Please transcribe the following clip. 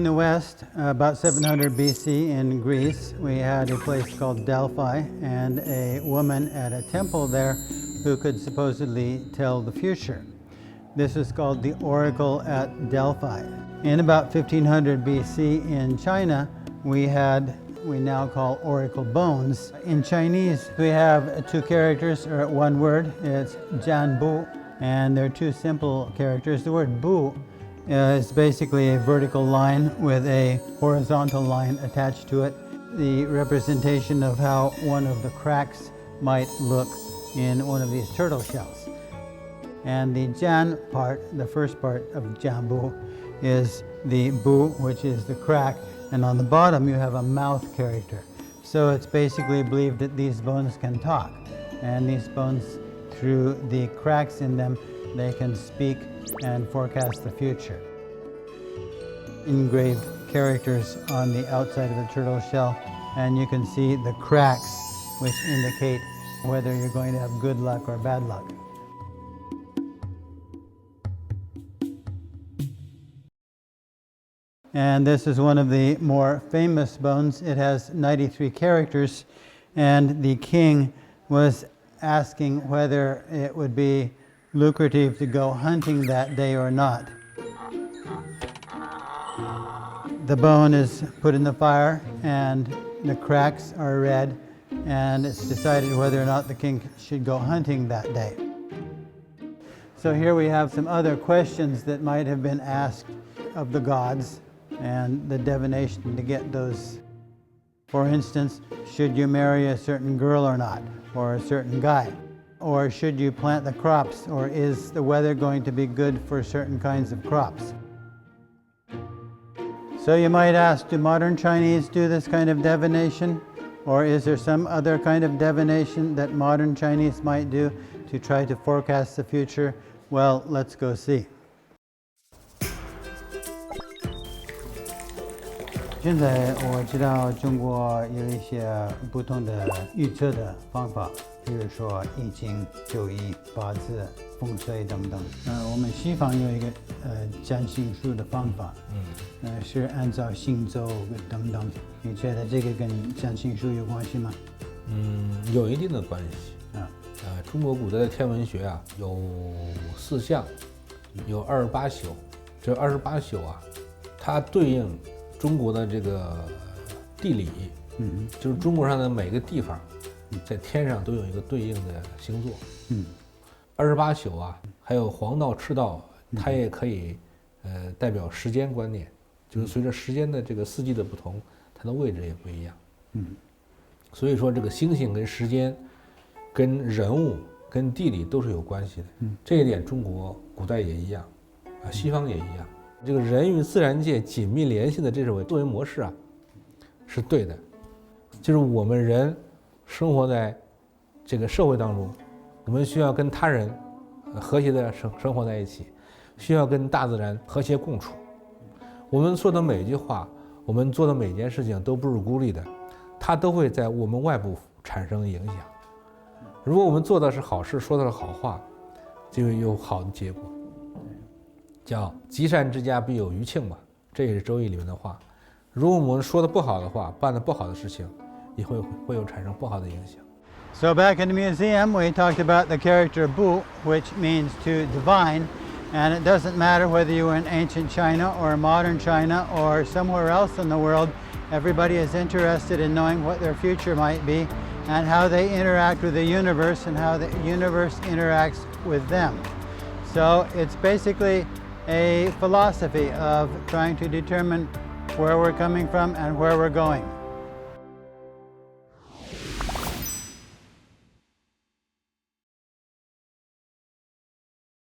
In the West, about 700 BC in Greece, we had a place called Delphi and a woman at a temple there who could supposedly tell the future. This is called the Oracle at Delphi. In about 1500 BC in China, we now call oracle bones. In Chinese, we have two characters, or one word. It's Jian Bu, and they're two simple characters. The word Bu is basically a vertical line with a horizontal line attached to it, the representation of how one of the cracks might look in one of these turtle shells. And the Jian part, the first part of Jianbu, is the Bu, which is the crack, and on the bottom you have a mouth character. So it's basically believed that these bones can talk, and these bones, through the cracks in them, they can speak and forecast the future. Engraved characters on the outside of the turtle shell, and you can see the cracks which indicate whether you're going to have good luck or bad luck. And this is one of the more famous bones. It has 93 characters, and the king was asking whether it would be lucrative to go hunting that day or not. The bone is put in the fire, and the cracks are red, and it's decided whether or not the king should go hunting that day. So here we have some other questions that might have been asked of the gods and the divination to get those. For instance, should you marry a certain girl or not, or a certain guy? Or should you plant the crops, or is the weather going to be good for certain kinds of crops? So you might ask, do modern Chinese do this kind of divination? Or is there some other kind of divination that modern Chinese might do to try to forecast the future? Well, let's go see. 现在我知道中国有一些不同的预测的方法，比如说易经、九易、八字、风水等等。我们西方有一个占星术的方法，是按照星座等等。你觉得这个跟占星术有关系吗？有一定的关系。中国古代的天文学啊，有4象，有28宿。这28宿啊，它对应中国的这个地理，就是中国上的每个地方，在天上都有一个对应的星座。28宿啊，还有黄道、赤道，它也可以代表时间观念，就是随着时间的这个四季的不同，它的位置也不一样。所以说这个星星跟时间、跟人物、跟地理都是有关系的。这一点中国古代也一样，西方也一样。这个人与自然界紧密联系的这种思维模式啊，是对的。就是我们人生活在这个社会当中，我们需要跟他人和谐的生活在一起，需要跟大自然和谐共处。我们说的每一句话，我们做的每件事情都不是孤立的，它都会在我们外部产生影响。如果我们做的是好事，说的是好话，就会有好的结果。叫积善之家必有余庆嘛，这也是周易里面的话。如果我们说的不好的话，办的不好的事情，也会有产生不好的影响。So back in the museum, we talked about the character Bu, which means to divine, and it doesn't matter whether you were in ancient China or modern China or somewhere else in the world, everybody is interested in knowing what their future might be and how they interact with the universe and how the universe interacts with them. So it's basically a philosophy of trying to determine where we're coming from and where we're going.